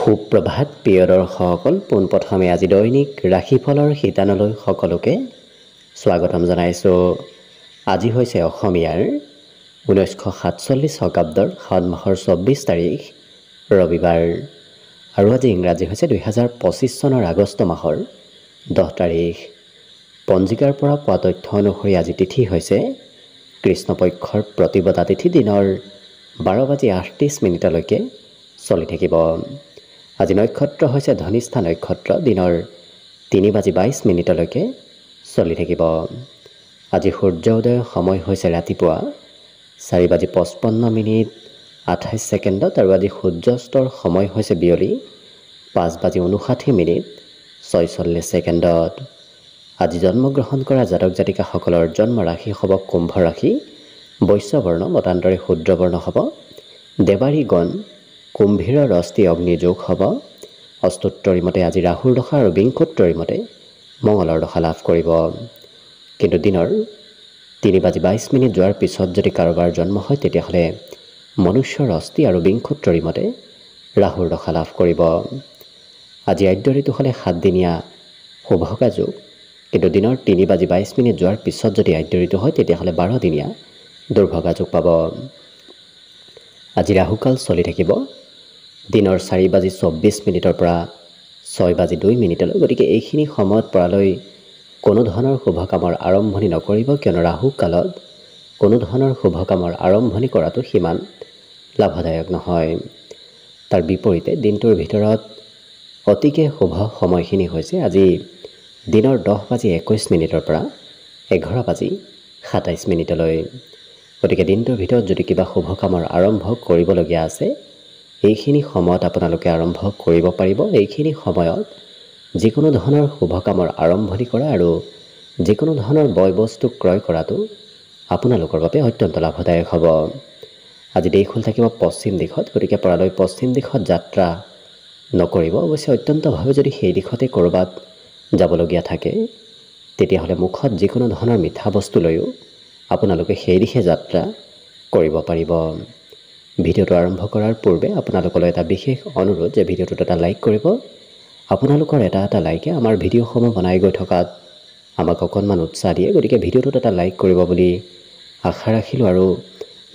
সুপ্ৰভাত প্ৰিয় দৰ্শকসকল, পোনপ্ৰথমে আজি দৈনিক ৰাশিফলৰ শিতানলৈ সকলোকে স্বাগতম জনাইছোঁ। আজি হৈছে অসমীয়াৰ 1947 শকাব্দৰ সাত মাহৰ 24 তাৰিখ ৰবিবাৰ আৰু আজি ইংৰাজী হৈছে 2025 চনৰ আগষ্ট মাহৰ 10 তাৰিখ। পঞ্জিকাৰ পৰা পোৱা তথ্য অনুসৰি আজি তিথি হৈছে কৃষ্ণপক্ষৰ প্ৰতিপদা তিথি, দিনৰ 12:38 চলি থাকিব। আজি নক্ষত্ৰ হৈছে ধনিষ্ঠা নক্ষত্ৰ, দিনৰ 3:22 চলি থাকিব। আজি সূৰ্য উদয়ৰ সময় হৈছে ৰাতিপুৱা 4:55:28 আৰু আজি সূৰ্যাস্তৰ সময় হৈছে বিয়লি 5:59:46। আজি জন্মগ্ৰহণ কৰা জাতক জাতিকাসকলৰ জন্ম ৰাশি হ'ব কুম্ভ ৰাশি, বৈশ্যবৰ্ণ মতান্তৰে শূদ্ৰবৰ্ণ হ'ব, দেৱাৰী গণ কুম্ভীৰৰ অস্থি অগ্নিযোগ হ'ব। অষ্টোত্তৰী মতে আজি ৰাহুৰ দশা আৰু বিংশোত্তৰী মতে মঙলৰ দশা লাভ কৰিব। কিন্তু দিনৰ 3:22 যোৱাৰ পিছত যদি কাৰোবাৰ জন্ম হয় তেতিয়াহ'লে মনুষ্যৰ অস্থি আৰু বিংশোত্তৰী মতে ৰাহুৰ দশা লাভ কৰিব। আজি আদ্য ঋতু হ'লে 7 দিনীয়া শুভকা যোগ, কিন্তু দিনৰ 3:22 যোৱাৰ পিছত যদি আদ্য ঋতু হয় তেতিয়াহ'লে 12 দিনীয়া দুৰ্ভগা যোগ পাব। আজি ৰাহুকাল চলি থাকিব দিনৰ 4:24 পৰা 6:02। গতিকে এইখিনি সময়ত পৰালৈ কোনো ধৰণৰ শুভ কামৰ আৰম্ভণি নকৰিব, কিয়নো ৰাহু কালত কোনো ধৰণৰ শুভ কামৰ আৰম্ভণি কৰাটো সিমান লাভদায়ক নহয়। তাৰ বিপৰীতে দিনটোৰ ভিতৰত অতিকে শুভ সময়খিনি হৈছে আজি দিনৰ 10:21 পৰা 11:27। গতিকে দিনটোৰ ভিতৰত যদি কিবা শুভ কামৰ আৰম্ভ কৰিবলগীয়া আছে এইখিনি সময়ত আপোনালোকে আৰম্ভ কৰিব পাৰিব। এইখিনি সময়ত যিকোনো ধৰণৰ শুভ কামৰ আৰম্ভণি কৰা আৰু যিকোনো ধৰণৰ বয় বস্তু ক্ৰয় কৰাটো আপোনালোকৰ বাবে অত্যন্ত লাভদায়ক হ'ব। আজি দেশ হ'ল থাকিব পশ্চিম দিশত, গতিকে পৰালৈ পশ্চিম দিশত যাত্ৰা নকৰিব। অৱশ্যে অত্যন্তভাৱে যদি সেই দিশতে ক'ৰবাত যাবলগীয়া থাকে তেতিয়াহ'লে মুখত যিকোনো ধৰণৰ মিঠা বস্তু লৈও আপোনালোকে সেই দিশে যাত্ৰা কৰিব পাৰিব। ভিডিঅ'টো আৰম্ভ কৰাৰ পূৰ্বে আপোনালোকলৈ এটা বিশেষ অনুৰোধ যে ভিডিঅ'টোত এটা লাইক কৰিব। আপোনালোকৰ এটা লাইকে আমাৰ ভিডিঅ'সমূহ বনাই গৈ থকাত আমাক অকণমান উৎসাহ দিয়ে, গতিকে ভিডিঅ'টোত এটা লাইক কৰিব বুলি আশা ৰাখিলোঁ। আৰু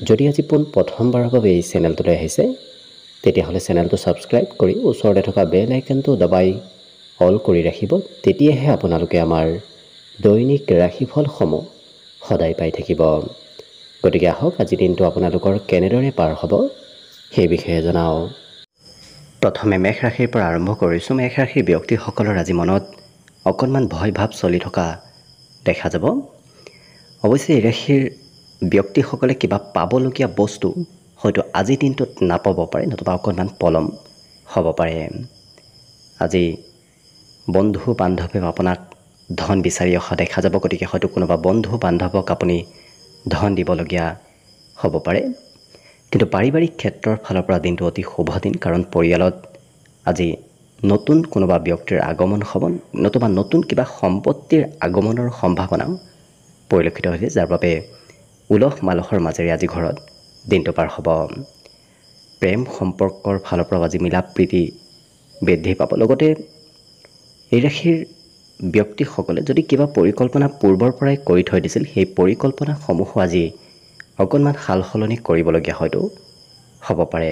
যদি আজি প্ৰথমবাৰৰ বাবে এই চেনেলটোলৈ আহিছে তেতিয়াহ'লে চেনেলটো ছাবস্ক্ৰাইব কৰি ওচৰতে থকা বেল আইকনটো দবাই অল কৰি ৰাখিব, তেতিয়াহে আপোনালোকে আমাৰ দৈনিক ৰাশিফলসমূহ সদায় পাই থাকিব। গতিকে আহক আজি দিনটো আপোনালোকৰ কেনেদৰে পাৰ হ'ব সেই বিষয়ে জনাওঁ। প্ৰথমে মেষ ৰাশিৰ পৰা আৰম্ভ কৰিছোঁ। মেষ ৰাশিৰ ব্যক্তিসকলৰ আজি মনত অকণমান ভয় ভাৱ চলি থকা দেখা যাব। অৱশ্যে এই ৰাশিৰ ব্যক্তিসকলে কিবা পাবলগীয়া বস্তু হয়তো আজি দিনটোত নাপাব পাৰে, নতুবা অকণমান পলম হ'ব পাৰে। আজি বন্ধু বান্ধৱে আপোনাক ধন বিচাৰি অহা দেখা যাব, গতিকে হয়তো কোনোবা বন্ধু বান্ধৱক আপুনি ধন দিবলগীয়া হ'ব পাৰে। কিন্তু পাৰিবাৰিক ক্ষেত্ৰৰ ফালৰ পৰা দিনটো অতি শুভ দিন, কাৰণ পৰিয়ালত আজি নতুন কোনোবা ব্যক্তিৰ আগমন হ'ব, নতুবা নতুন কিবা সম্পত্তিৰ আগমনৰ সম্ভাৱনাও পৰিলক্ষিত হৈছে, যাৰ বাবে উলহ মালহৰ মাজেৰে আজি ঘৰত দিনটো পাৰ হ'ব। প্ৰেম সম্পৰ্কৰ ফালৰ পৰাও আজি মিলা প্ৰীতি বৃদ্ধি পাব। লগতে এই ৰাশিৰ ব্যক্তিসকলে যদি কিবা পৰিকল্পনা পূৰ্বৰ পৰাই কৰি থৈ দিছিল সেই পৰিকল্পনাসমূহো আজি অকণমান সাল সলনি কৰিবলগীয়া হয়তো হ'ব পাৰে।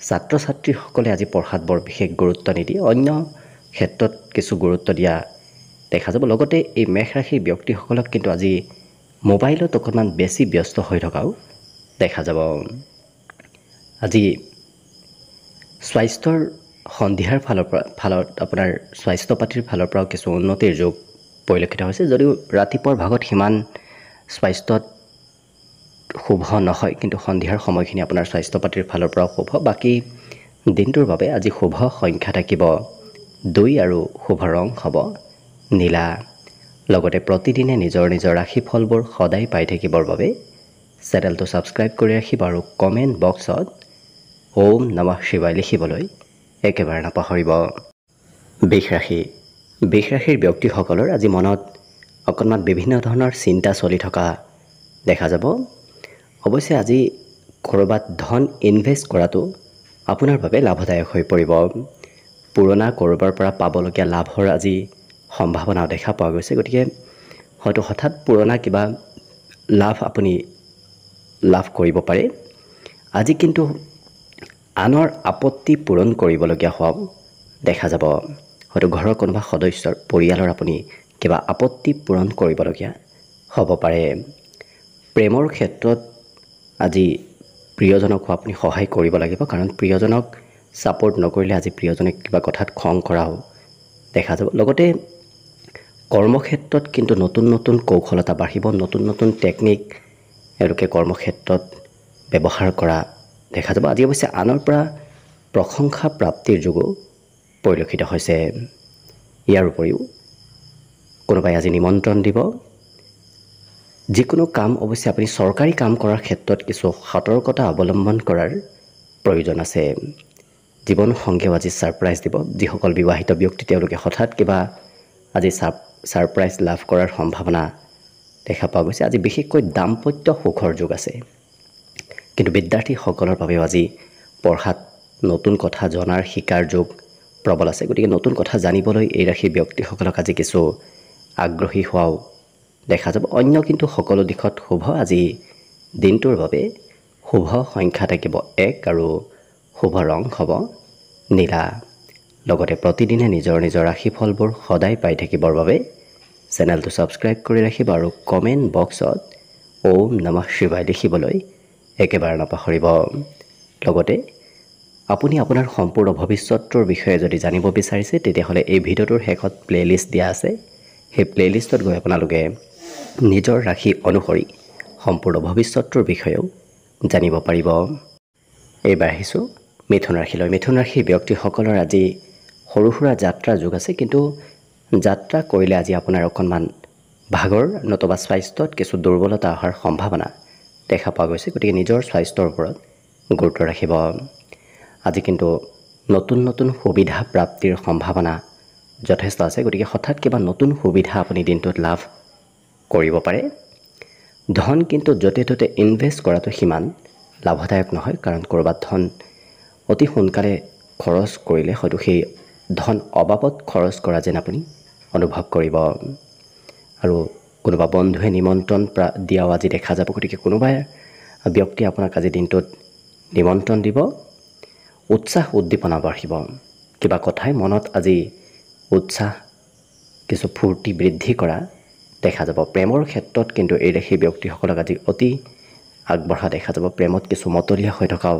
ছাত্ৰ ছাত্ৰীসকলে আজি পঢ়াত বৰ বিশেষ গুৰুত্ব নিদিয়ে, অন্য ক্ষেত্ৰত কিছু গুৰুত্ব দিয়া দেখা যাব। লগতে এই মেষ ৰাশিৰ ব্যক্তিসকলক কিন্তু আজি মোবাইলত অকণমান বেছি ব্যস্ত হৈ থকাও দেখা যাব। আজি স্বাস্থ্যৰ সন্ধিয়াৰ ফালত আপোনাৰ স্বাস্থ্য পাতিৰ ফালৰ পৰাও কিছু উন্নতিৰ যোগ পৰিলক্ষিত হৈছে, যদিও ৰাতিপুৱাৰ ভাগত সিমান স্বাস্থ্যত শুভ নহয়, কিন্তু সন্ধিয়াৰ সময়খিনি আপোনাৰ স্বাস্থ্য পাতিৰ ফালৰ পৰাও শুভ। বাকী দিনটোৰ বাবে আজি শুভ সংখ্যা থাকিব 2 আৰু শুভ ৰং হ'ব নীলা। লগতে প্ৰতিদিনে নিজৰ ৰাশিফলবোৰ সদায় পাই থাকিবৰ বাবে চেনেলটো ছাবস্ক্ৰাইব কৰি ৰাখিব আৰু কমেণ্ট বক্সত ওম নমঃ শিৱায় লিখিবলৈ একেবাৰে নাপাহৰিব। বৃষ ৰাশিৰ ব্যক্তিসকলৰ আজি মনত অকণমান বিভিন্ন ধৰণৰ চিন্তা চলি থকা দেখা যাব। অৱশ্যে আজি ক'ৰবাত ধন ইনভেষ্ট কৰাটো আপোনাৰ বাবে লাভদায়ক হৈ পৰিব। পুৰণা ক'ৰবাৰ পৰা পাবলগীয়া লাভৰ আজি সম্ভাৱনাও দেখা পোৱা গৈছে। গতিকে হয়তো হঠাৎ পুৰণা কিবা লাভ আপুনি লাভ কৰিব পাৰে। আজি কিন্তু আনৰ আপত্তি পূৰণ কৰিবলগীয়া হোৱাও দেখা যাব। হয়তো ঘৰৰ কোনোবা সদস্যৰ পৰিয়ালৰ আপুনি কিবা আপত্তি পূৰণ কৰিবলগীয়া হ'ব পাৰে। প্ৰেমৰ ক্ষেত্ৰত আজি প্ৰিয়জনক আপুনি সহায় কৰিব লাগিব, কাৰণ প্ৰিয়জনক ছাপোৰ্ট নকৰিলে আজি প্ৰিয়জনে কিবা কথাত খং কৰাও দেখা যাব। লগতে কৰ্মক্ষেত্ৰত কিন্তু নতুন নতুন কৌশলতা বাঢ়িব, নতুন নতুন টেকনিক এওঁলোকে কৰ্মক্ষেত্ৰত ব্যৱহাৰ কৰা দেখা যাব। আজি অৱশ্যে আনৰ পৰা প্ৰশংসা প্ৰাপ্তিৰ যোগো পৰিলক্ষিত হৈছে। ইয়াৰ উপৰিও কোনোবাই আজি নিমন্ত্ৰণ দিব। যিকোনো কাম অৱশ্যে আপুনি চৰকাৰী কাম কৰাৰ ক্ষেত্ৰত কিছু সতৰ্কতা অৱলম্বন কৰাৰ প্ৰয়োজন আছে। জীৱন সংগীয়েও আজি ছাৰপ্ৰাইজ দিব। যিসকল বিবাহিত ব্যক্তি তেওঁলোকে হঠাৎ কিবা আজি ছাৰপ্ৰাইজ লাভ কৰাৰ সম্ভাৱনা দেখা পোৱা গৈছে। আজি বিশেষকৈ দাম্পত্য সুখৰ যোগ আছে। কিন্তু বিদ্যাৰ্থীসকলৰ বাবেও আজি পঢ়াত নতুন কথা জনাৰ শিকাৰ যোগ প্ৰবল আছে। গতিকে নতুন কথা জানিবলৈ এই ৰাশিৰ ব্যক্তিসকলক আজি কিছু আগ্ৰহী হোৱাও দেখা যাব। অন্য কিন্তু সকলো দিশত শুভ। আজি দিনটোৰ বাবে শুভ সংখ্যা থাকিব 1 আৰু শুভ ৰং হ'ব নীলা। লগতে প্ৰতিদিনে নিজৰ নিজৰ ৰাশিফলবোৰ সদায় পাই থাকিবৰ বাবে চেনেলটো ছাবস্ক্ৰাইব কৰি ৰাখিব আৰু কমেণ্ট বক্সত ওম নমঃ শিৱায় লিখিবলৈ একেবাৰে নাপাহৰিব। লগতে আপুনি আপোনাৰ সম্পূৰ্ণ ভৱিষ্যতৰ বিষয়ে যদি জানিব বিচাৰিছে তেতিয়াহ'লে এই ভিডিঅ'টোৰ শেষত প্লে'লিষ্ট দিয়া আছে। সেই প্লে'লিষ্টত গৈ আপোনালোকে নিজৰ ৰাশি অনুসৰি সম্পূৰ্ণ ভৱিষ্যতৰ বিষয়েও জানিব পাৰিব। এইবাৰ আহিছোঁ মিথুন ৰাশিলৈ। মিথুন ৰাশিৰ ব্যক্তিসকলৰ আজি সৰু সুৰা যাত্ৰাৰ যোগ আছে, কিন্তু যাত্ৰা কৰিলে আজি আপোনাৰ অকণমান ভাগৰ নতুবা স্বাস্থ্যত কিছু দুৰ্বলতা অহাৰ সম্ভাৱনা দেখা পোৱা গৈছে। গতিকে নিজৰ স্বাস্থ্যৰ ওপৰত গুৰুত্ব ৰাখিব। আজি কিন্তু নতুন নতুন সুবিধা প্ৰাপ্তিৰ সম্ভাৱনা যথেষ্ট আছে। গতিকে হঠাৎ কিবা নতুন সুবিধা আপুনি দিনটোত লাভ কৰিব পাৰে। ধন কিন্তু য'তে ত'তে ইনভেষ্ট কৰাটো সিমান লাভদায়ক নহয়, কাৰণ ক'ৰবাত ধন অতি সোনকালে খৰচ কৰিলে হয়তো সেই ধন অবাবত খৰচ কৰা যেন আপুনি অনুভৱ কৰিব। আৰু কোনোবা বন্ধুৱে নিমন্ত্ৰণ দিয়াও আজি দেখা যাব। গতিকে কোনোবা ব্যক্তিয়ে আপোনাক আজি দিনটোত নিমন্ত্ৰণ দিব। উৎসাহ উদ্দীপনা বাঢ়িব। কিবা কথাই মনত আজি উৎসাহ কিছু ফূৰ্তি বৃদ্ধি কৰা দেখা যাব। প্ৰেমৰ ক্ষেত্ৰত কিন্তু এই ৰাশিৰ ব্যক্তিসকলক আজি অতি আগবঢ়া দেখা যাব। প্ৰেমত কিছু মতলীয়া হৈ থকাও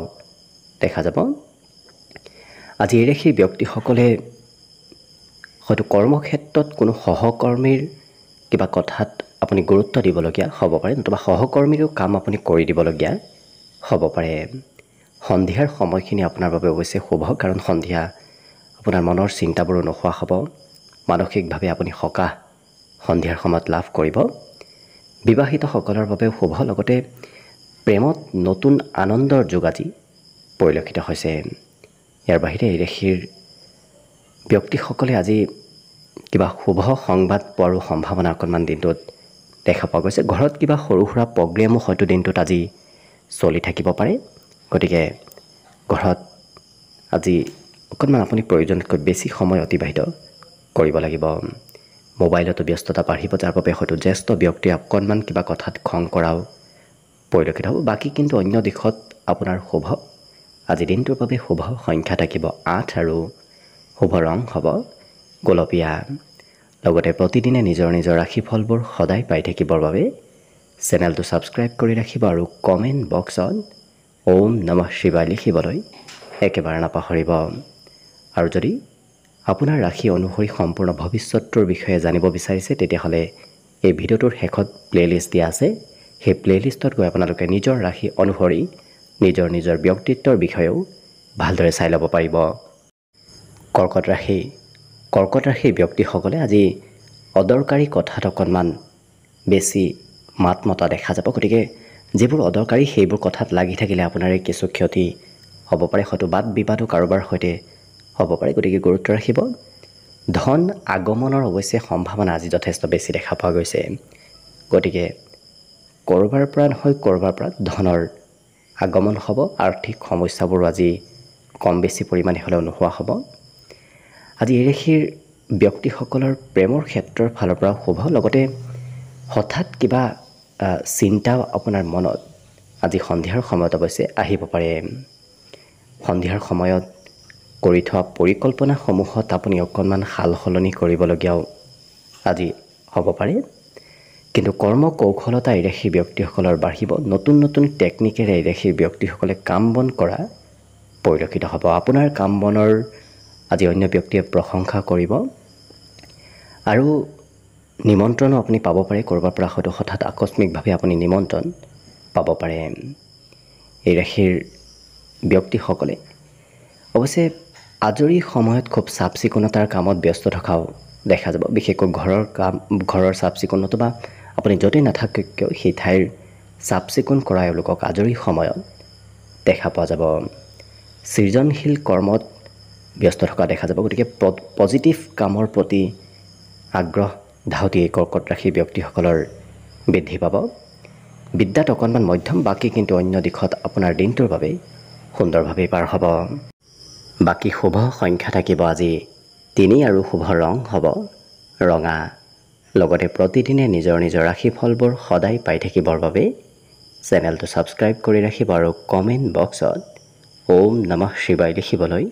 দেখা যাব। আজি এই ৰাশিৰ ব্যক্তিসকলে হয়তো কৰ্মক্ষেত্ৰত কোনো সহকৰ্মীৰ কিবা কথাত আপুনি গুৰুত্ব দিবলগীয়া হ'ব পাৰে, নতুবা সহকৰ্মীৰো কাম আপুনি কৰি দিবলগীয়া হ'ব পাৰে। সন্ধিয়াৰ সময়খিনি আপোনাৰ বাবে অৱশ্যে শুভ, কাৰণ সন্ধিয়া আপোনাৰ মনৰ চিন্তাবোৰো নোহোৱা হ'ব। মানসিকভাৱে আপুনি সকাহ সন্ধিয়াৰ সময়ত লাভ কৰিব। বিবাহিতসকলৰ বাবেও শুভ। লগতে প্ৰেমত নতুন আনন্দৰ যোগ আজি পৰিলক্ষিত হৈছে। ইয়াৰ বাহিৰে এই ৰাশিৰ ব্যক্তিসকলে আজি কিবা শুভ সংবাদ পোৱাৰো সম্ভাৱনা অকণমান দিনটোত দেখা পোৱা গৈছে। ঘৰত কিবা সৰু সুৰা প্ৰগ্ৰেমো হয়তো দিনটোত আজি চলি থাকিব পাৰে। গতিকে ঘৰত আজি অকণমান আপুনি প্ৰয়োজনতকৈ বেছি সময় অতিবাহিত কৰিব লাগিব। মোবাইলতো ব্যস্ততা বাঢ়িব, যাৰ বাবে হয়তো জ্যেষ্ঠ ব্যক্তিয়ে অকণমান কিবা কথাত খং কৰাও পৰিলক্ষিত হ'ব। বাকী কিন্তু অন্য দিশত আপোনাৰ শুভ। আজি দিনটোৰ বাবে শুভ সংখ্যা থাকিব 8 আৰু শুভ ৰং হ'ব গোলপীয়া। লগতে প্ৰতিদিনে নিজৰ নিজৰ ৰাশিফলবোৰ সদায় পাই থাকিবৰ বাবে চেনেলটো ছাবস্ক্ৰাইব কৰি ৰাখিব আৰু কমেণ্ট বক্সত ওম নমঃ শিৱায় লিখিবলৈ একেবাৰে নাপাহৰিব। আৰু যদি আপোনাৰ ৰাশি অনুসৰি সম্পূৰ্ণ ভৱিষ্যতৰ বিষয়ে জানিব বিচাৰিছে তেতিয়াহ'লে এই ভিডিঅ'টোৰ শেষত প্লে'লিষ্ট দিয়া আছে। সেই প্লে'লিষ্টত গৈ আপোনালোকে নিজৰ ৰাশি অনুসৰি নিজৰ নিজৰ ব্যক্তিত্বৰ বিষয়েও ভালদৰে চাই ল'ব পাৰিব। কৰ্কট ৰাশিৰ ব্যক্তিসকলে আজি অদৰকাৰী কথাত অকণমান বেছি মাত মতা দেখা যাব। গতিকে যিবোৰ অদৰকাৰী সেইবোৰ কথাত লাগি থাকিলে আপোনাৰে কিছু ক্ষতি হ'ব পাৰে। হয়তো বাদ বিবাদো কাৰোবাৰ সৈতে হ'ব পাৰে। গতিকে গুৰুত্ব ৰাখিব। ধন আগমনৰ অৱশ্যে সম্ভাৱনা আজি যথেষ্ট বেছি দেখা পোৱা গৈছে। গতিকে ক'ৰবাৰ পৰা নহয় ক'ৰবাৰ পৰা ধনৰ আগমন হ'ব। আৰ্থিক সমস্যাবোৰ আজি কম বেছি পৰিমাণে হ'লেও নোহোৱা হ'ব। আজি এই ৰাশিৰ ব্যক্তিসকলৰ প্ৰেমৰ ক্ষেত্ৰৰ ফালৰ পৰা শুভ, লগতে হঠাৎ কিবা চিন্তাও আপোনাৰ মনত আজি সন্ধিয়াৰ সময়ত অৱশ্যে আহিব পাৰে। সন্ধিয়াৰ সময়ত কৰি থোৱা পৰিকল্পনাসমূহত আপুনি অকণমান সাল সলনি কৰিবলগীয়াও আজি হ'ব পাৰে। কিন্তু কৰ্ম কৌশলতা এই ৰাশিৰ ব্যক্তিসকলৰ বাঢ়িব। নতুন নতুন টেকনিকেৰে এই ৰাশিৰ ব্যক্তিসকলে কাম বন কৰা পৰিলক্ষিত হ'ব। আপোনাৰ কাম বনৰ আজি অন্য ব্যক্তিয়ে প্ৰশংসা কৰিব আৰু নিমন্ত্ৰণো আপুনি পাব পাৰে। ক'ৰবাৰ পৰা হয়তো হঠাৎ আকস্মিকভাৱে আপুনি নিমন্ত্ৰণ পাব পাৰে। এই ৰাশিৰ ব্যক্তিসকলে অৱশ্যে আজৰি সময়ত খুব চাফ চিকুণতাৰ কামত ব্যস্ত থকাও দেখা যাব। বিশেষকৈ ঘৰৰ চাফ চিকুণ নতুবা আপুনি য'তেই নাথাকক কিয় সেই ঠাইৰ চাফ চিকুণ কৰা এওঁলোকক আজৰি সময়ত দেখা পোৱা যাব। সৃজনশীল কৰ্মত ব্যস্ত থকা দেখা যাব। গতিকে পজিটিভ কামৰ প্ৰতি আগ্ৰহ ধাউতি এই কৰ্কট ৰাশিৰ ব্যক্তিসকলৰ বৃদ্ধি পাব। বিদ্যাত অকণমান মধ্যম, বাকী কিন্তু অন্য দিশত আপোনাৰ দিনটোৰ বাবে সুন্দৰভাৱে পাৰ হ'ব। বাকী শুভ সংখ্যা থাকিব আজি 3 আৰু শুভ ৰং হ'ব ৰঙা। লগতে প্ৰতিদিনে নিজৰ নিজৰ ৰাশিফলবোৰ সদায় পাই থাকিবৰ বাবে চেনেলটো ছাবস্ক্ৰাইব কৰি ৰাখিব আৰু কমেণ্ট বক্সত ওম নমঃ শিৱায় লিখিবলৈ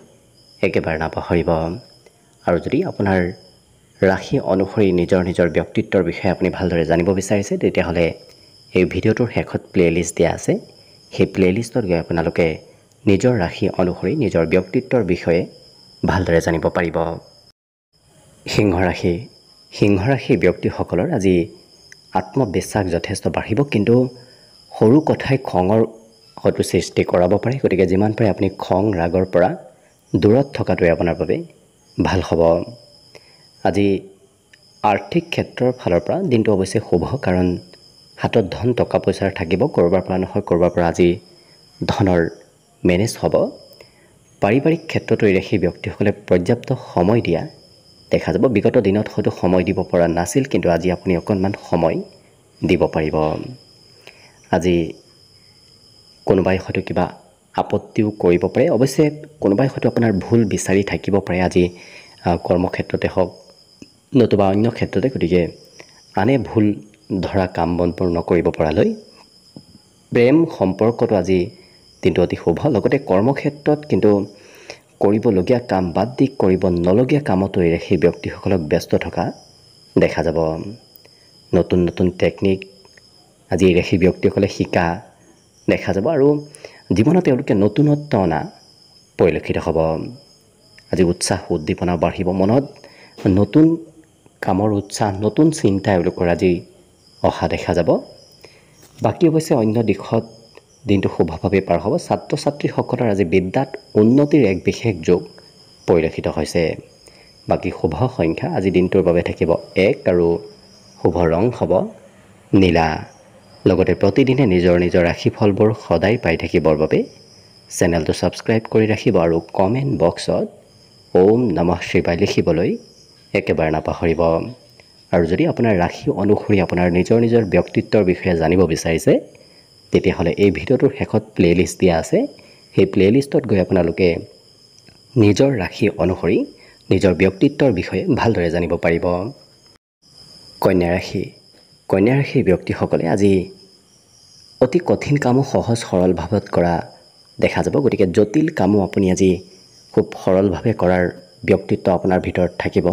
একেবাৰে নাপাহৰিব। আৰু যদি আপোনাৰ ৰাশি অনুসৰি নিজৰ নিজৰ ব্যক্তিত্বৰ বিষয়ে আপুনি ভালদৰে জানিব বিচাৰিছে, তেতিয়াহ'লে এই ভিডিঅ'টোৰ শেষত প্লে'লিষ্ট দিয়া আছে। সেই প্লে'লিষ্টত গৈ আপোনালোকে নিজৰ ৰাশি অনুসৰি নিজৰ ব্যক্তিত্বৰ বিষয়ে ভালদৰে জানিব পাৰিব। সিংহ ৰাশিৰ ব্যক্তিসকলৰ আজি আত্মবিশ্বাস যথেষ্ট বাঢ়িব, কিন্তু সৰু কথাই খঙৰ হয়তো সৃষ্টি কৰাব পাৰে। গতিকে যিমান পাৰে আপুনি খং ৰাগৰ পৰা দূৰত থকাটোৱে আপোনাৰ বাবে ভাল হ'ব। আজি আৰ্থিক ক্ষেত্ৰৰ ফালৰ পৰা দিনটো অৱশ্যে শুভ, কাৰণ হাতত ধন টকা পইচাৰ থাকিব। ক'ৰবাৰ পৰা নহয় ক'ৰবাৰ পৰা আজি ধনৰ মেনেজ হ'ব। পাৰিবাৰিক ক্ষেত্ৰতো এই ৰাশিৰ ব্যক্তিসকলে পৰ্যাপ্ত সময় দিয়া দেখা যাব। বিগত দিনত হয়তো সময় দিব পৰা নাছিল, কিন্তু আজি আপুনি অকণমান সময় দিব পাৰিব। আজি কোনোবাই হয়তো কিবা আপত্তিও কৰিব পাৰে। অৱশ্যে কোনোবাই হয়তো আপোনাৰ ভুল বিচাৰি থাকিব পাৰে আজি কৰ্মক্ষেত্ৰতে হওক নতুবা অন্য ক্ষেত্ৰতে। গতিকে আনে ভুল ধৰা কাম বনবোৰ নকৰিব পৰালৈ প্ৰেম সম্পৰ্কটো আজি দিনটো অতি শুভ। লগতে কৰ্মক্ষেত্ৰত কিন্তু কৰিবলগীয়া কাম বাদ দি কৰিব নলগীয়া কামতো এই ৰাশিৰ ব্যক্তিসকলক ব্যস্ত থকা দেখা যাব। নতুন নতুন টেকনিক আজি এই ৰাশিৰ ব্যক্তিসকলে শিকা দেখা যাব আৰু জীৱনত তেওঁলোকে নতুনত্ব অনা পৰিলক্ষিত হ'ব। আজি উৎসাহ উদ্দীপনা বাঢ়িব, মনত নতুন কামৰ উৎসাহ নতুন চিন্তা এওঁলোকৰ আজি অহা দেখা যাব। বাকী অৱশ্যে অন্য দিশত দিনটো শুভভাৱে পাৰ হ'ব। ছাত্ৰ ছাত্ৰীসকলৰ আজি বিদ্যাত উন্নতিৰ এক বিশেষ যোগ পৰিলক্ষিত হৈছে। বাকী শুভ সংখ্যা আজি দিনটোৰ বাবে থাকিব 1 আৰু শুভ ৰং হ'ব নীলা। লগতে প্ৰতিদিনে নিজৰ নিজৰ ৰাশিফলবোৰ সদায় পাই থাকিবৰ বাবে চেনেলটো ছাবস্ক্ৰাইব কৰি ৰাখিব আৰু কমেণ্ট বক্সত ওম নমঃ শিৱায় লিখিবলৈ একেবাৰে নাপাহৰিব। আৰু যদি আপোনাৰ ৰাশি অনুসৰি আপোনাৰ নিজৰ নিজৰ ব্যক্তিত্বৰ বিষয়ে জানিব বিচাৰিছে, তেতিয়াহ'লে এই ভিডিঅ'টোৰ শেষত প্লে'লিষ্ট দিয়া আছে। সেই প্লে'লিষ্টত গৈ আপোনালোকে নিজৰ ৰাশি অনুসৰি নিজৰ ব্যক্তিত্বৰ বিষয়ে ভালদৰে জানিব পাৰিব। কন্যা ৰাশিৰ ব্যক্তিসকলে আজি অতি কঠিন কামো সহজ সৰলভাৱত কৰা দেখা যাব। গতিকে জটিল কামো আপুনি আজি খুব সৰলভাৱে কৰাৰ ব্যক্তিত্ব আপোনাৰ ভিতৰত থাকিব।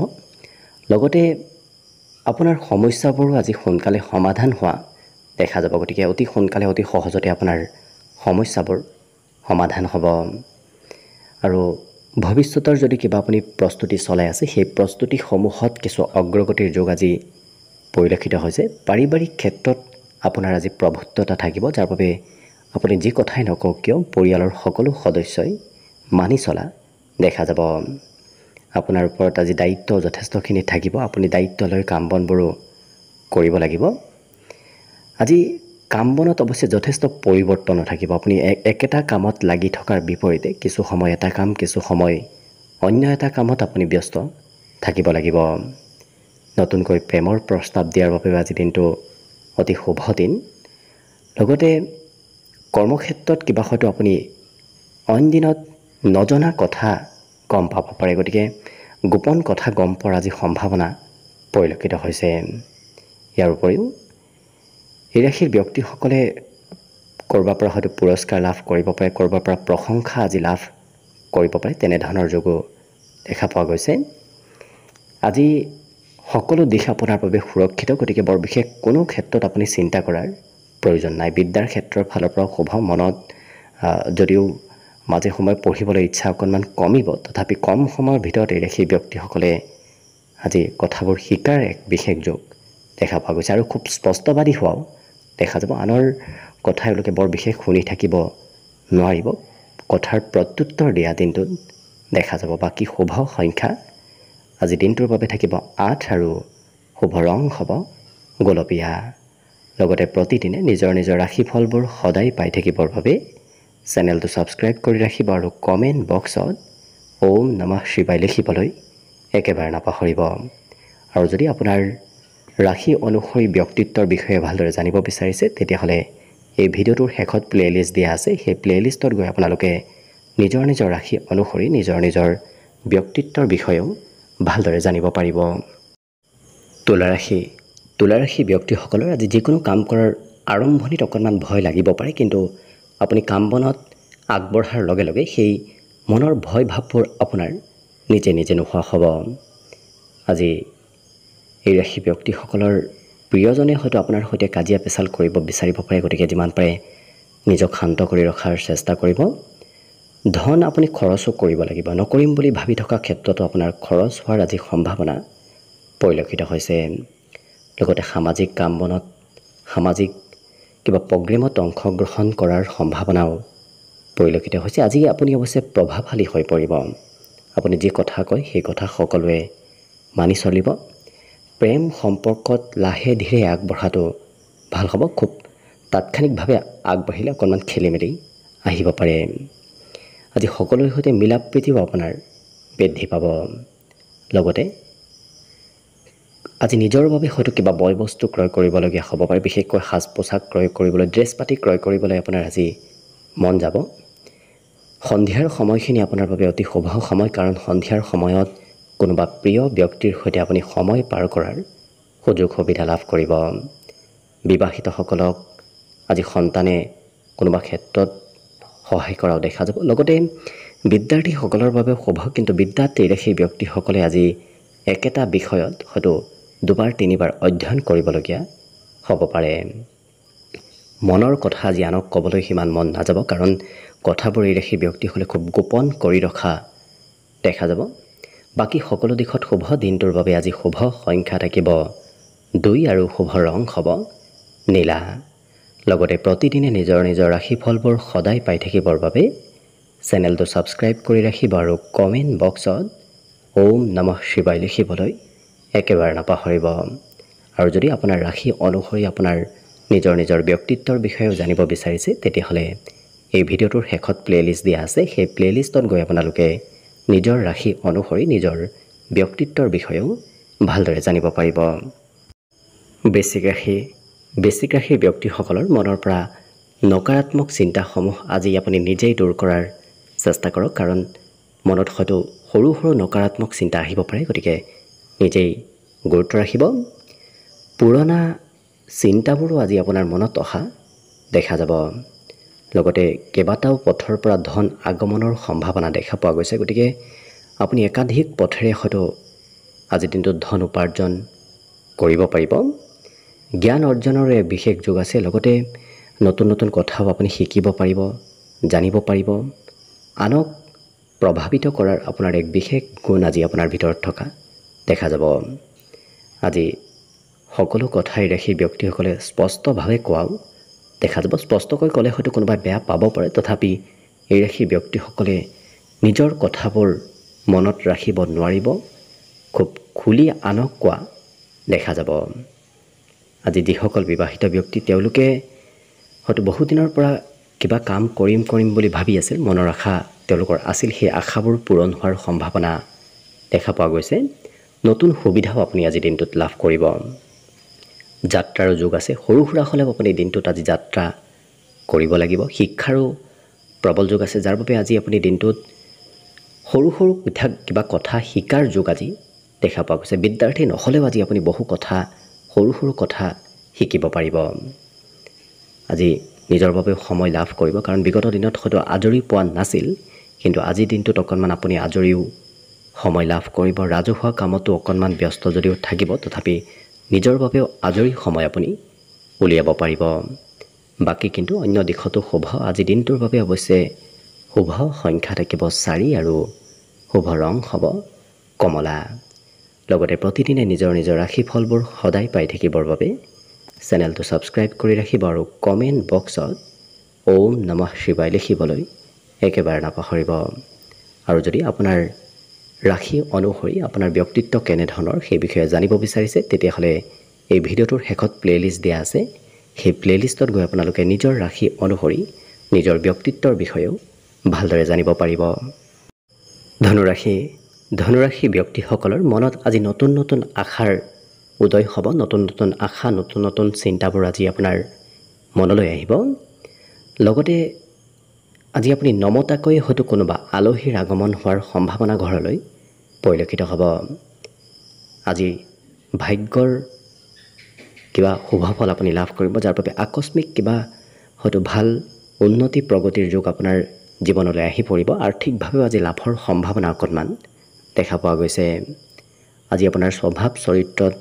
লগতে আপোনাৰ সমস্যাবোৰো আজি সোনকালে সমাধান হোৱা দেখা যাব। গতিকে অতি সোনকালে অতি সহজতে আপোনাৰ সমস্যাবোৰ সমাধান হ'ব। আৰু ভৱিষ্যতৰ যদি কিবা আপুনি প্ৰস্তুতি চলাই আছে, সেই প্ৰস্তুতিসমূহত কিছু অগ্ৰগতিৰ যোগ আজি পৰিলক্ষিত হৈছে। পাৰিবাৰিক ক্ষেত্ৰত আপোনাৰ আজি প্ৰভুত্বতা থাকিব, যাৰ বাবে আপুনি যি কথাই নকওক কিয় পৰিয়ালৰ সকলো সদস্যই মানি চলা দেখা যাব। আপোনাৰ ওপৰত আজি দায়িত্ব যথেষ্টখিনি থাকিব। আপুনি দায়িত্ব লৈ কাম বনবোৰো কৰিব লাগিব। আজি কাম বনত অৱশ্যে যথেষ্ট পৰিৱৰ্তনো থাকিব। আপুনি একেটা কামত লাগি থকাৰ বিপৰীতে কিছু সময় এটা কাম, কিছু সময় অন্য এটা কামত আপুনি ব্যস্ত থাকিব লাগিব। নতুনকৈ প্ৰেমৰ প্ৰস্তাৱ দিয়াৰ বাবেও আজি দিনটো অতি শুভ দিন। লগতে কৰ্মক্ষেত্ৰত কিবা হয়তো আপুনি অইন দিনত নজনা কথা গম পাব পাৰে। গতিকে গোপন কথা গম পোৱাৰ আজি সম্ভাৱনা পৰিলক্ষিত হৈছে। ইয়াৰ উপৰিও এই ৰাশিৰ ব্যক্তিসকলে ক'ৰবাৰ পৰা হয়তো পুৰস্কাৰ লাভ কৰিব পাৰে, ক'ৰবাৰ পৰা প্ৰশংসা আজি লাভ কৰিব পাৰে, তেনেধৰণৰ যোগো দেখা পোৱা গৈছে। আজি সকলো দিশ আপোনাৰ বাবে সুৰক্ষিত। গতিকে বৰ বিশেষ কোনো ক্ষেত্ৰত আপুনি চিন্তা কৰাৰ প্ৰয়োজন নাই। বিদ্যাৰ ক্ষেত্ৰৰ ফালৰ পৰা শুভ। মনত যদিও মাজে সময়ে পঢ়িবলৈ ইচ্ছা অকণমান কমিব, তথাপি কম সময়ৰ ভিতৰত এই ৰাশিৰ ব্যক্তিসকলে আজি কথাবোৰ শিকাৰ এক বিশেষ যোগ দেখা পোৱা গৈছে আৰু খুব স্পষ্টবাদী হোৱাও দেখা যাব। আনৰ কথা এওঁলোকে বৰ বিশেষ শুনি থাকিব নোৱাৰিব, কথাৰ প্ৰত্যুত্তৰ দিয়া দিনটোত দেখা যাব। বাকী শুভ সংখ্যা আজি দিনটোৰ বাবে থাকিব 8 আৰু শুভ ৰং হ'ব গোলপীয়া। লগতে প্ৰতিদিনে নিজৰ নিজৰ ৰাশিফলবোৰ সদায় পাই থাকিবৰ বাবে চেনেলটো ছাবস্ক্ৰাইব কৰি ৰাখিব আৰু কমেণ্ট বক্সত ওম নমঃ শিৱায় লিখিবলৈ একেবাৰে নাপাহৰিব। আৰু যদি আপোনাৰ ৰাশি অনুসৰি ব্যক্তিত্বৰ বিষয়ে ভালদৰে জানিব বিচাৰিছে, তেতিয়াহ'লে এই ভিডিঅ'টোৰ শেষত প্লে'লিষ্ট দিয়া আছে। সেই প্লে'লিষ্টত গৈ আপোনালোকে নিজৰ নিজৰ ৰাশি অনুসৰি নিজৰ নিজৰ ব্যক্তিত্বৰ বিষয়েও ভালদৰে জানিব পাৰিব। তুলা ৰাশি ব্যক্তিসকলৰ আজি যিকোনো কাম কৰাৰ আৰম্ভণিত অকণমান ভয় লাগিব পাৰে, কিন্তু আপুনি কাম বনত আগবঢ়াৰ লগে লগে সেই মনৰ ভয় ভাৱবোৰ আপোনাৰ নিজে নিজে নোহোৱা হ'ব। আজি এই ৰাশি ব্যক্তিসকলৰ প্ৰিয়জনে হয়তো আপোনাৰ সৈতে কাজিয়া পেচাল কৰিব বিচাৰিব পাৰে। গতিকে যিমান পাৰে নিজক শান্ত কৰি ৰখাৰ চেষ্টা কৰিব। ধন আপুনি খৰচো কৰিব লাগিব। নকৰিম বুলি ভাবি থকা ক্ষেত্ৰতো আপোনাৰ খৰচ হোৱাৰ আজি সম্ভাৱনা পৰিলক্ষিত হৈছে। লগতে সামাজিক কাম বনত, সামাজিক কিবা প্ৰগ্ৰেমত অংশগ্ৰহণ কৰাৰ সম্ভাৱনাও পৰিলক্ষিত হৈছে। আজি আপুনি অৱশ্যে প্ৰভাৱশালী হৈ পৰিব। আপুনি যি কথা কয় সেই কথা সকলোৱে মানি চলিব। প্ৰেম সম্পৰ্কত লাহে ধীৰে আগবঢ়াটো ভাল হ'ব। খুব তাৎক্ষণিকভাৱে আগবাঢ়িলে অকণমান খেলি মেলি আহিব পাৰে। আজি সকলোৰে সৈতে মিলা প্ৰীতিও আপোনাৰ বৃদ্ধি পাব। লগতে আজি নিজৰ বাবে হয়তো কিবা বয় বস্তু ক্ৰয় কৰিবলগীয়া হ'ব পাৰে। বিশেষকৈ সাজ পোছাক ক্ৰয় কৰিবলৈ, ড্ৰেছ পাতি ক্ৰয় কৰিবলৈ আপোনাৰ আজি মন যাব। সন্ধিয়াৰ সময়খিনি আপোনাৰ বাবে অতি শুভ সময়, কাৰণ সন্ধিয়াৰ সময়ত কোনোবা প্ৰিয় ব্যক্তিৰ সৈতে আপুনি সময় পাৰ কৰাৰ সুযোগ সুবিধা লাভ কৰিব। বিবাহিতসকলক আজি সন্তানে কোনোবা ক্ষেত্ৰত সহায় কৰাও দেখা যাব। লগতে বিদ্যাৰ্থীসকলৰ বাবে শুভ, কিন্তু বিদ্যাত এই ৰাশিৰ ব্যক্তিসকলে আজি একেটা বিষয়ত হয়তো দুবাৰ তিনিবাৰ অধ্যয়ন কৰিবলগীয়া হ'ব পাৰে। মনৰ কথা আজি আনক ক'বলৈ সিমান মন নাযাব, কাৰণ কথাবোৰ এই ৰাশিৰ ব্যক্তিসকলে খুব গোপন কৰি ৰখা দেখা যাব। বাকী সকলো দিশত শুভ। দিনটোৰ বাবে আজি শুভ সংখ্যা থাকিব 2 আৰু শুভ ৰং হ'ব নীলা। লগতে প্ৰতিদিনে নিজৰ নিজৰ ৰাশিফলবোৰ সদায় পাই থাকিবৰ বাবে চেনেলটো ছাবস্ক্ৰাইব কৰি ৰাখিব আৰু কমেণ্ট বক্সত ওম নমঃ শিৱায় লিখিবলৈ একেবাৰে নাপাহৰিব। আৰু যদি আপোনাৰ ৰাশি অনুসৰি আপোনাৰ নিজৰ নিজৰ ব্যক্তিত্বৰ বিষয়েও জানিব বিচাৰিছে, তেতিয়াহ'লে এই ভিডিঅ'টোৰ শেষত প্লে'লিষ্ট দিয়া আছে। সেই প্লে'লিষ্টত গৈ আপোনালোকে নিজৰ ৰাশি অনুসৰি নিজৰ ব্যক্তিত্বৰ বিষয়েও ভালদৰে জানিব পাৰিব। বৃশ্চিক ৰাশিৰ ব্যক্তিসকলৰ মনৰ পৰা নকাৰাত্মক চিন্তাসমূহ আজি আপুনি নিজেই দূৰ কৰাৰ চেষ্টা কৰক, কাৰণ মনত হয়তো সৰু সৰু নকাৰাত্মক চিন্তা আহিব পাৰে। গতিকে নিজেই গুৰুত্ব ৰাখিব। পুৰণা চিন্তাবোৰো আজি আপোনাৰ মনত অহা দেখা যাব। লগতে কেইবাটাও পথৰ পৰা ধন আগমনৰ সম্ভাৱনা দেখা পোৱা গৈছে। গতিকে আপুনি একাধিক পথেৰে হয়তো আজিৰ দিনটোত ধন উপাৰ্জন কৰিব পাৰিব। জ্ঞান অৰ্জনৰ এক বিশেষ যোগ আছে। লগতে নতুন নতুন কথাও আপুনি শিকিব পাৰিব, জানিব পাৰিব। আনক প্ৰভাৱিত কৰাৰ আপোনাৰ এক বিশেষ গুণ আজি আপোনাৰ ভিতৰত থকা দেখা যাব। আজি সকলো কথাই ৰাশিৰ ব্যক্তিসকলে স্পষ্টভাৱে কোৱাও দেখা যাব। স্পষ্টকৈ ক'লে হয়তো কোনোবাই বেয়া পাব পাৰে, তথাপি এই ৰাশিৰ ব্যক্তিসকলে নিজৰ কথাবোৰ মনত ৰাখিব নোৱাৰিব। খুব খুলি আনক কোৱা দেখা যাব। আজি যিসকল বিবাহিত ব্যক্তি, তেওঁলোকে হয়তো বহুদিনৰ পৰা কিবা কাম কৰিম বুলি ভাবি আছিল, মনৰ আশা তেওঁলোকৰ আছিল, সেই আশাবোৰ পূৰণ হোৱাৰ সম্ভাৱনা দেখা পোৱা গৈছে। নতুন সুবিধাও আপুনি আজি দিনটোত লাভ কৰিব। যাত্ৰাৰো যোগ আছে। সৰু সুৰা হ'লেও আপুনি দিনটোত আজি যাত্ৰা কৰিব লাগিব। শিক্ষাৰো প্ৰবল যোগ আছে, যাৰ বাবে আজি আপুনি দিনটোত সৰু সৰু কিবা কথা শিকাৰ যোগ আজি দেখা পোৱা গৈছে। বিদ্যাৰ্থী নহ'লেও আজি আপুনি বহু কথা সৰু সৰু কথা শিকিব পাৰিব। আজি নিজৰ বাবে সময় লাভ কৰিব, কাৰণ বিগত দিনত হয়তো আজৰি পোৱা নাছিল, কিন্তু আজিৰ দিনটোত অকণমান আপুনি আজৰিও সময় লাভ কৰিব। ৰাজহুৱা কামতো অকণমান ব্যস্ত যদিও থাকিব, তথাপি নিজৰ বাবেও আজৰি সময় আপুনি উলিয়াব পাৰিব। বাকী কিন্তু অন্য দিশতো শুভ। আজি দিনটোৰ বাবে অৱশ্যে শুভ সংখ্যা থাকিব 4 আৰু শুভ ৰং হ'ব কমলা। লগতে প্ৰতিদিনে নিজৰ নিজৰ ৰাশিফলবোৰ সদায় পাই থাকিবৰ বাবে চেনেলটো ছাবস্ক্ৰাইব কৰি ৰাখিব আৰু কমেণ্ট বক্সত ওম নমঃ শিৱায় লিখিবলৈ একেবাৰে নাপাহৰিব। আৰু যদি আপোনাৰ ৰাশি অনুসৰি আপোনাৰ ব্যক্তিত্ব কেনেধৰণৰ সেই বিষয়ে জানিব বিচাৰিছে, তেতিয়াহ'লে এই ভিডিঅ'টোৰ শেষত প্লে'লিষ্ট দিয়া আছে। সেই প্লে'লিষ্টত গৈ আপোনালোকে নিজৰ ৰাশি অনুসৰি নিজৰ ব্যক্তিত্বৰ বিষয়েও ভালদৰে জানিব পাৰিব। ধনুৰাশি ব্যক্তিসকলৰ মনত আজি নতুন নতুন আশাৰ উদয় হ'ব। নতুন নতুন আশা, নতুন নতুন চিন্তাবোৰ আজি আপোনাৰ মনলৈ আহিব। লগতে আজি আপুনি নমতাকৈ হয়তো কোনোবা আলহীৰ আগমন হোৱাৰ সম্ভাৱনা ঘৰলৈ পৰিলক্ষিত হ'ব। আজি ভাগ্যৰ কিবা শুভ ফল আপুনি লাভ কৰিব, যাৰ বাবে আকস্মিক কিবা হয়তো ভাল উন্নতি প্ৰগতিৰ যোগ আপোনাৰ জীৱনলৈ আহি পৰিব। আৰ্থিকভাৱেও আজি লাভৰ সম্ভাৱনা অকণমান দেখা পোৱা গৈছে। আজি আপোনাৰ স্বভাৱ চৰিত্ৰত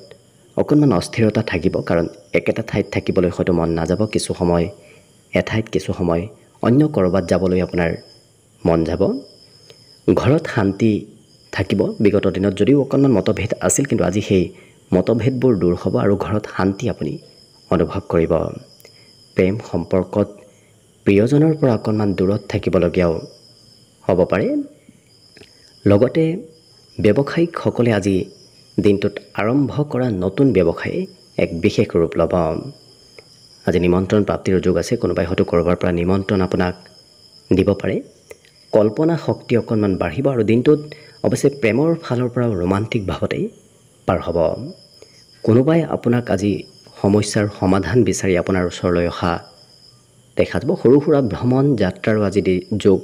অকণমান অস্থিৰতা থাকিব, কাৰণ একেটা ঠাইত থাকিবলৈ হয়তো মন নাযাব। কিছু সময় এঠাইত, কিছু সময় অন্য ক'ৰবাত যাবলৈ আপোনাৰ মন যাব। ঘৰত শান্তি থাকিব। বিগত দিনত যদিও অকণমান মতভেদ আছিল, কিন্তু আজি সেই মতভেদবোৰ দূৰ হ'ব আৰু ঘৰত শান্তি আপুনি অনুভৱ কৰিব। প্ৰেম সম্পৰ্কত প্ৰিয়জনৰ পৰা অকণমান দূৰত থাকিবলগীয়াও হ'ব পাৰে। লগতে ব্যৱসায়িকসকলে আজি দিনটোত আৰম্ভ কৰা নতুন ব্যৱসায়ে এক বিশেষ ৰূপ ল'ব। আজি নিমন্ত্ৰণ প্ৰাপ্তিৰ যোগ আছে। কোনোবাই হয়তো ক'ৰবাৰ পৰা নিমন্ত্ৰণ আপোনাক দিব পাৰে। কল্পনা শক্তি অকণমান বাঢ়িব আৰু দিনটোত অৱশ্যে প্ৰেমৰ ফালৰ পৰাও ৰোমান্টিক ভাৱতেই পাৰ হ'ব। কোনোবাই আপোনাক আজি সমস্যাৰ সমাধান বিচাৰি আপোনাৰ ওচৰলৈ অহা দেখা যাব। সৰু সুৰা ভ্ৰমণ যাত্ৰাৰো আজি যোগ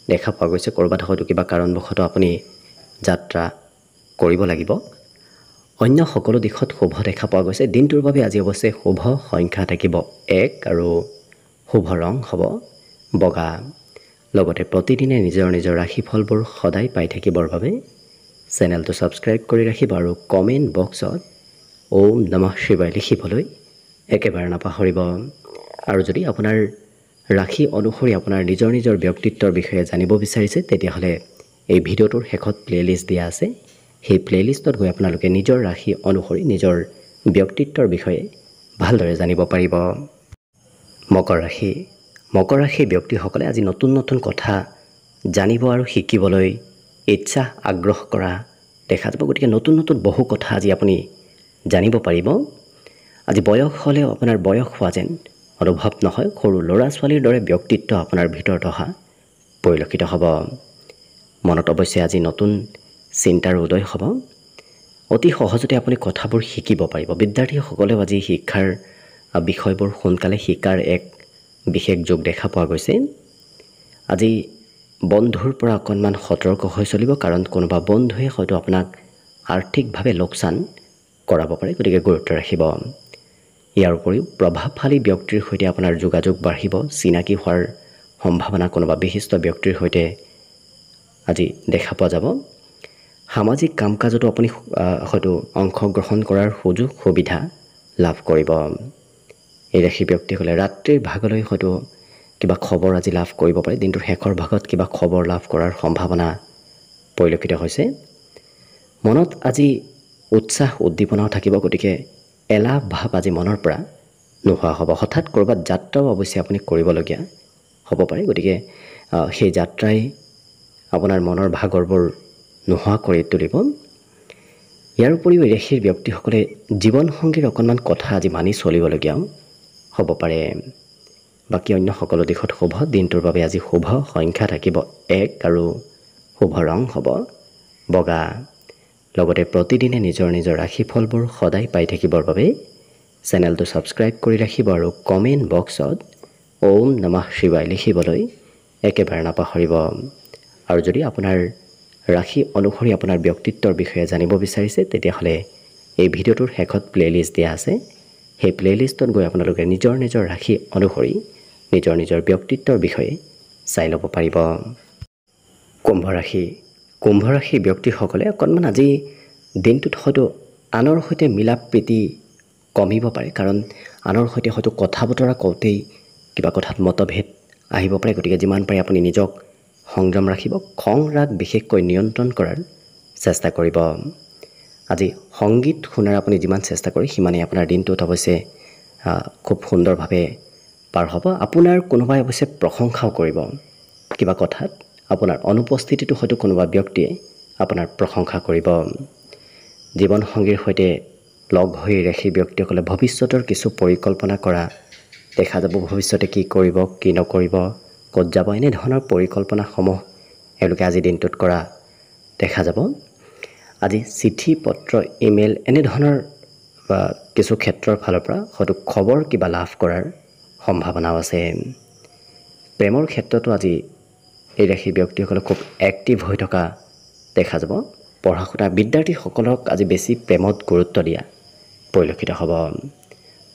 দেখা পোৱা গৈছে। ক'ৰবাত হয়তো কিবা কাৰণবশতঃ আপুনি যাত্ৰা কৰিব লাগিব। অন্য সকলো দিশত শুভ দেখা পোৱা গৈছে। দিনটোৰ বাবে আজি অৱশ্যে শুভ সংখ্যা থাকিব 1 আৰু শুভ ৰং হ'ব বগা। লগতে প্ৰতিদিনে নিজৰ নিজৰ ৰাশিফলবোৰ সদায় পাই থাকিবৰ বাবে চেনেলটো ছাবস্ক্ৰাইব কৰি ৰাখিব আৰু কমেণ্ট বক্সত ওম নমঃ শিৱায় লিখিবলৈ একেবাৰে নাপাহৰিব। আৰু যদি আপোনাৰ ৰাশি অনুসৰি আপোনাৰ নিজৰ নিজৰ ব্যক্তিত্বৰ বিষয়ে জানিব বিচাৰিছে, তেতিয়াহ'লে এই ভিডিঅ'টোৰ শেষত প্লে'লিষ্ট দিয়া আছে। সেই প্লে'লিষ্টত গৈ আপোনালোকে নিজৰ ৰাশি অনুসৰি নিজৰ ব্যক্তিত্বৰ বিষয়ে ভালদৰে জানিব পাৰিব। মকৰ ৰাশি ব্যক্তিসকলে আজি নতুন নতুন কথা জানিব আৰু শিকিবলৈ ইচ্ছা আগ্ৰহ কৰা দেখা যাব। গতিকে নতুন নতুন বহু কথা আজি আপুনি জানিব পাৰিব। আজি বয়স হ'লেও আপোনাৰ বয়স হোৱা যেন অনুভৱ নহয়। সৰু ল'ৰা ছোৱালীৰ দৰে ব্যক্তিত্ব আপোনাৰ ভিতৰত অহা পৰিলক্ষিত হ'ব। মনত অৱশ্যে আজি নতুন চিন্তাৰ উদয় হ'ব। অতি সহজতে আপুনি কথাবোৰ শিকিব পাৰিব। বিদ্যাৰ্থীসকলেও আজি শিক্ষাৰ বিষয়বোৰ সোনকালে শিকাৰ এক বিশেষ যোগ দেখা পোৱা গৈছে। আজি বন্ধুৰ পৰা অকণমান সতৰ্ক হৈ চলিব, কাৰণ কোনোবা বন্ধুৱে হয়তো আপোনাক আৰ্থিকভাৱে লোকচান কৰাব পাৰে। গতিকে গুৰুত্ব ৰাখিব। ইয়াৰ উপৰিও প্ৰভাৱশালী ব্যক্তিৰ সৈতে আপোনাৰ যোগাযোগ বাঢ়িব। চিনাকি হোৱাৰ সম্ভাৱনা কোনোবা বিশিষ্ট ব্যক্তিৰ সৈতে আজি দেখা পোৱা যাব। সামাজিক কাম কাজতো আপুনি হয়তো অংশগ্ৰহণ কৰাৰ সুযোগ সুবিধা লাভ কৰিব। এই ৰাশি ব্যক্তিসকলে ৰাত্ৰিৰ ভাগলৈ হয়তো কিবা খবৰ আজি লাভ কৰিব পাৰে। দিনটোৰ শেষৰ ভাগত কিবা খবৰ লাভ কৰাৰ সম্ভাৱনা পৰিলক্ষিত হৈছে। মনত আজি উৎসাহ উদ্দীপনাও থাকিব। গতিকে এলাহ ভাৱ আজি মনৰ পৰা নোহোৱা হ'ব। হঠাৎ ক'ৰবাত যাত্ৰাও অৱশ্যে আপুনি কৰিবলগীয়া হ'ব পাৰে। গতিকে সেই যাত্ৰাই আপোনাৰ মনৰ ভাগৰবোৰ নোহোৱা কৰি তুলিব। ইয়াৰ উপৰিও এই ৰাশিৰ ব্যক্তিসকলে জীৱনসংগীৰ অকণমান কথা আজি মানি চলিবলগীয়াও হ'ব পাৰে। বাকী অন্য সকলো দিশত শুভ। দিনটোৰ বাবে আজি শুভ সংখ্যা থাকিব 1 আৰু শুভ ৰং হ'ব বগা। লগতে প্ৰতিদিনে নিজৰ নিজৰ ৰাশিফলবোৰ সদায় পাই থাকিবৰ বাবে চেনেলটো ছাবস্ক্ৰাইব কৰি ৰাখিব আৰু কমেণ্ট বক্সত ওম নমঃ শিৱায় লিখিবলৈ একেবাৰে নাপাহৰিব। আৰু যদি আপোনাৰ ৰাশি অনুসৰি আপোনাৰ ব্যক্তিত্বৰ বিষয়ে জানিব বিচাৰিছে তেতিয়াহ'লে এই ভিডিঅ'টোৰ শেষত প্লেলিষ্ট দিয়া আছে সেই প্লেলিষ্টত গৈ আপোনালোকে নিজৰ নিজৰ ৰাশি অনুসৰি নিজৰ নিজৰ ব্যক্তিত্বৰ বিষয়ে চাই ল'ব পাৰিব কুম্ভ ৰাশি ব্যক্তিসকলে অকণমান আজি দিনটোত হয়তো আনৰ সৈতে মিলা প্ৰীতি কমিব পাৰে কাৰণ আনৰ সৈতে হয়তো কথা বতৰা কওঁতেই কিবা কথাত মতভেদ আহিব পাৰে গতিকে যিমান পাৰে আপুনি নিজক সংযম ৰাখিব খং ৰাগ বিশেষকৈ নিয়ন্ত্ৰণ কৰাৰ চেষ্টা কৰিব আজি সংগীত শুনাৰ আপুনি যিমান চেষ্টা কৰে সিমানেই আপোনাৰ দিনটোত অৱশ্যে খুব সুন্দৰভাৱে পাৰ হ'ব আপোনাৰ কোনোবাই অৱশ্যে প্ৰশংসাও কৰিব কিবা কথাত আপোনাৰ অনুপস্থিতিটো হয়তো কোনোবা ব্যক্তিয়ে আপোনাৰ প্ৰশংসা কৰিব জীৱন সংগীৰ সৈতে লগ হৈ ৰাশি ব্যক্তিসকলে ভৱিষ্যতৰ কিছু পৰিকল্পনা কৰা দেখা যাব ভৱিষ্যতে কি কৰিব কি নকৰিব ক'ত যাব এনে ধৰণৰ পৰিকল্পনাসমূহ এওঁলোকে আজি দিনটোত কৰা দেখা যাব আজি চিঠি পত্ৰ ইমেইল এনে ধৰণৰ কিছু ক্ষেত্ৰৰ ফালৰ পৰা হয়তো খবৰ কিবা লাভ কৰাৰ সম্ভাৱনাও আছে প্ৰেমৰ ক্ষেত্ৰতো আজি এই ৰাশি ব্যক্তিসকলে খুব এক্টিভ হৈ থকা দেখা যাব পঢ়া শুনা বিদ্যাৰ্থীসকলক আজি বেছি প্ৰেমত গুৰুত্ব দিয়া পৰিলক্ষিত হ'ব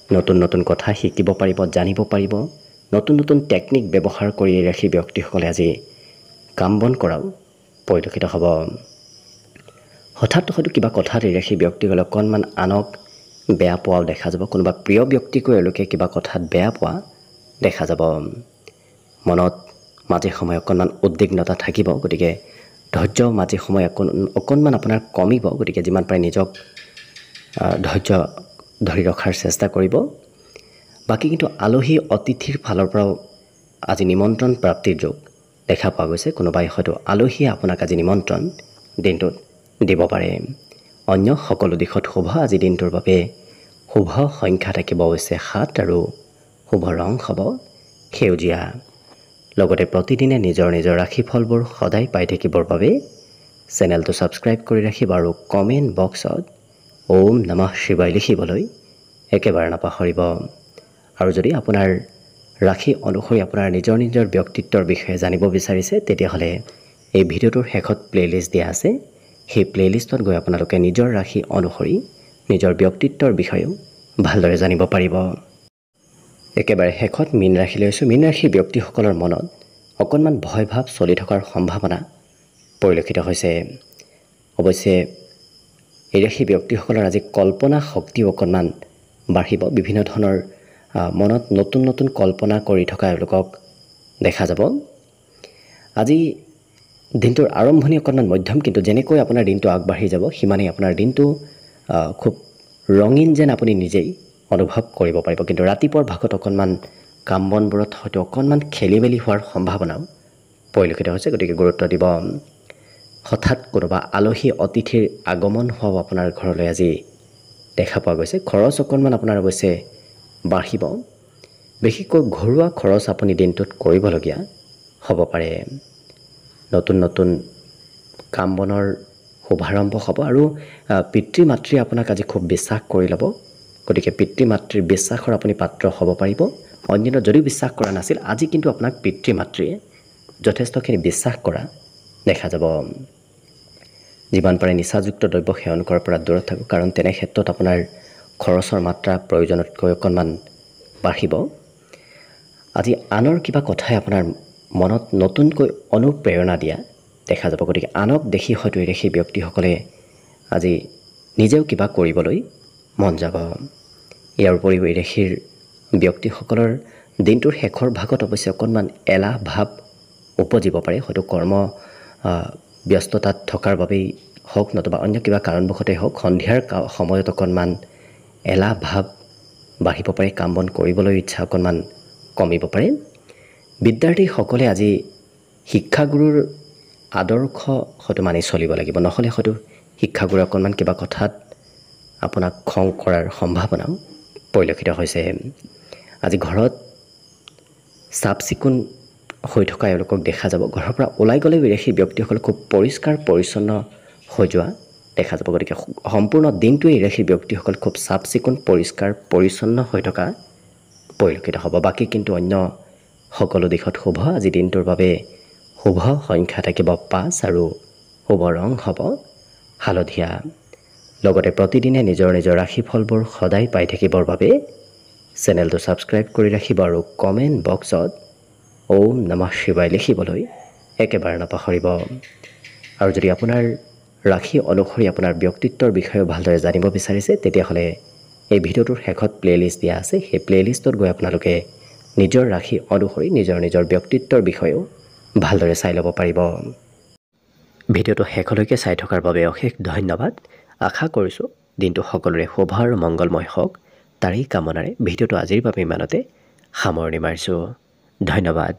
নতুন নতুন কথা শিকিব পাৰিব জানিব পাৰিব নতুন নতুন টেকনিক ব্যৱহাৰ কৰি এই ৰাশি ব্যক্তিসকলে আজি কাম বন কৰাও পৰিলক্ষিত হ'ব হঠাৎ হয়তো কিবা কথাত এই ৰাশি ব্যক্তিসকলে অকণমান আনক বেয়া পোৱাও দেখা যাব কোনোবা প্ৰিয় ব্যক্তিকো এওঁলোকে কিবা কথাত বেয়া পোৱা দেখা যাব মনত মাজে সময়ে অকণমান উদ্বিগ্নতা থাকিব গতিকে ধৈৰ্য মাজে সময়ে অকণমান আপোনাৰ কমিব গতিকে যিমান পাৰে নিজক ধৈৰ্য ধৰি ৰখাৰ চেষ্টা কৰিব বাকী কিন্তু আলহী অতিথিৰ ফালৰ পৰাও আজি নিমন্ত্ৰণ প্ৰাপ্তিৰ যোগ দেখা পোৱা গৈছে কোনোবাই হয়তো আলহীয়ে আপোনাক আজি নিমন্ত্ৰণ দিনটোত দিব পাৰে অন্য সকলো দিশত শুভ আজি দিনটোৰ বাবে শুভ সংখ্যা থাকিব অৱশ্যে 7 আৰু শুভ ৰং হ'ব সেউজীয়া লগতে প্ৰতিদিনে নিজৰ নিজৰ ৰাশিফলবোৰ সদায় পাই থাকিবৰ বাবে চেনেলটো ছাবস্ক্ৰাইব কৰি ৰাখিব আৰু কমেণ্ট বক্সত ওম নমঃ শিৱায় লিখিবলৈ একেবাৰে নাপাহৰিব আৰু যদি আপোনাৰ ৰাশি অনুসৰি আপোনাৰ নিজৰ নিজৰ ব্যক্তিত্বৰ বিষয়ে জানিব বিচাৰিছে তেতিয়াহ'লে এই ভিডিঅ'টোৰ শেষত প্লেলিষ্ট দিয়া আছে সেই প্লেলিষ্টত গৈ আপোনালোকে নিজৰ ৰাশি অনুসৰি নিজৰ ব্যক্তিত্বৰ বিষয়েও ভালদৰে জানিব পাৰিব একেবাৰে শেষত মীন ৰাশি লৈছোঁ মীন ৰাশি ব্যক্তিসকলৰ মনত অকণমান ভয় ভাৱ চলি থকাৰ সম্ভাৱনা পৰিলক্ষিত হৈছে অৱশ্যে এই ৰাশি ব্যক্তিসকলৰ আজি কল্পনা শক্তিও অকণমান বাঢ়িব বিভিন্ন ধৰণৰ মনত নতুন নতুন কল্পনা কৰি থকা এওঁলোকক দেখা যাব আজি দিনটোৰ আৰম্ভণি অকণমান মধ্যম কিন্তু যেনেকৈ আপোনাৰ দিনটো আগবাঢ়ি যাব সিমানেই আপোনাৰ দিনটো খুব ৰঙীন যেন আপুনি নিজেই অনুভৱ কৰিব পাৰিব কিন্তু ৰাতিপুৱাৰ ভাগত অকণমান কাম বনবোৰত হয়তো অকণমান খেলি মেলি হোৱাৰ সম্ভাৱনাও পৰিলক্ষিত হৈছে গতিকে গুৰুত্ব দিব হঠাৎ কোনোবা আলহী অতিথিৰ আগমন হোৱাও আপোনাৰ ঘৰলৈ আজি দেখা পোৱা গৈছে খৰচ অকণমান আপোনাৰ অৱশ্যে বাঢ়িব বিশেষকৈ ঘৰুৱা খৰচ আপুনি দিনটোত কৰিবলগীয়া হ'ব পাৰে নতুন নতুন কাম বনৰ শুভাৰম্ভ হ'ব আৰু পিতৃ মাতৃয়ে আপোনাক আজি খুব বিশ্বাস কৰি ল'ব গতিকে পিতৃ মাতৃৰ বিশ্বাসৰ আপুনি পাত্ৰ হ'ব পাৰিব অন্যদিন যদিও বিশ্বাস কৰা নাছিল আজি কিন্তু আপোনাক পিতৃ মাতৃয়ে যথেষ্টখিনি বিশ্বাস কৰা দেখা যাব যিমান পাৰে নিচাযুক্ত দ্ৰব্য সেৱন কৰাৰ পৰা দূৰত থাকক কাৰণ তেনে ক্ষেত্ৰত আপোনাৰ খৰচৰ মাত্ৰা প্ৰয়োজনতকৈ অকণমান বাঢ়িব আজি আনৰ কিবা কথাই আপোনাৰ মনত নতুনকৈ অনুপ্ৰেৰণা দিয়া দেখা যাব গতিকে আনক দেখি হয়তো সেই ব্যক্তিসকলে আজি নিজেও কিবা কৰিবলৈ মন যাব ইয়াৰ উপৰিও এই ৰাশিৰ ব্যক্তিসকলৰ দিনটোৰ শেষৰ ভাগত অৱশ্যে অকণমান এলাহ ভাৱ উপজিব পাৰে হয়তো কৰ্ম ব্যস্ততাত থকাৰ বাবেই হওক নতুবা অন্য কিবা কাৰণবশতে হওক সন্ধিয়াৰ সময়ত অকণমান এলাহ ভাৱ বাঢ়িব পাৰে কাম বন কৰিবলৈ ইচ্ছা অকণমান কমিব পাৰে বিদ্যাৰ্থীসকলে আজি শিক্ষাগুৰুৰ আদৰ্শ হয়তো মানি চলিব লাগিব নহ'লে হয়তো শিক্ষাগুৰুৱে অকণমান কিবা কথাত আপোনাক খং কৰাৰ সম্ভাৱনাও পৰিলক্ষিত হৈছে আজি ঘৰত চাফ চিকুণ হৈ থকা এওঁলোকক দেখা যাব ঘৰৰ পৰা ওলাই গ'লে সেই ব্যক্তিসকল খুব পৰিষ্কাৰ পৰিচ্ছন্ন হৈ যোৱা দেখা যাব গতিকে সম্পূৰ্ণ দিনটোৱে সেই ব্যক্তিসকল খুব চাফ চিকুণ পৰিষ্কাৰ পৰিচ্ছন্ন হৈ থকা পৰিলক্ষিত হ'ব বাকী কিন্তু অন্য সকলো দিশত শুভ আজি দিনটোৰ বাবে শুভ সংখ্যা থাকিব 5 আৰু শুভ ৰং হ'ব হালধীয়া। লগতে প্ৰতিদিনে নিজৰ নিজৰ ৰাশিফলবোৰ সদায় পাই থাকিবৰ বাবে চেনেলটো ছাবস্ক্ৰাইব কৰি ৰাখিব আৰু কমেণ্ট বক্সত ওম নমঃ শিৱায় লিখিবলৈ একেবাৰে নাপাহৰিব। আৰু যদি আপোনাৰ ৰাশি অনুসৰি আপোনাৰ ব্যক্তিত্বৰ বিষয়ে ভালদৰে জানিব বিচাৰিছে তেতিয়াহ'লে এই ভিডিঅ'টোৰ শেষত প্লে'লিষ্ট দিয়া আছে। সেই প্লে'লিষ্টত গৈ আপোনালোকে নিজৰ ৰাশি অনুসৰি নিজৰ নিজৰ ব্যক্তিত্বৰ বিষয়েও ভালদৰে চাই ল'ব পাৰিব। ভিডিঅ'টো শেষলৈকে চাই থকাৰ বাবে অশেষ ধন্যবাদ। আশা কৰিছোঁ দিনটো সকলোৰে শুভ আৰু মংগলময় হওক, তাৰেই কামনাৰে ভিডিঅ'টো আজিৰ বাবে ইমানতে সামৰণি মাৰিছোঁ। ধন্যবাদ।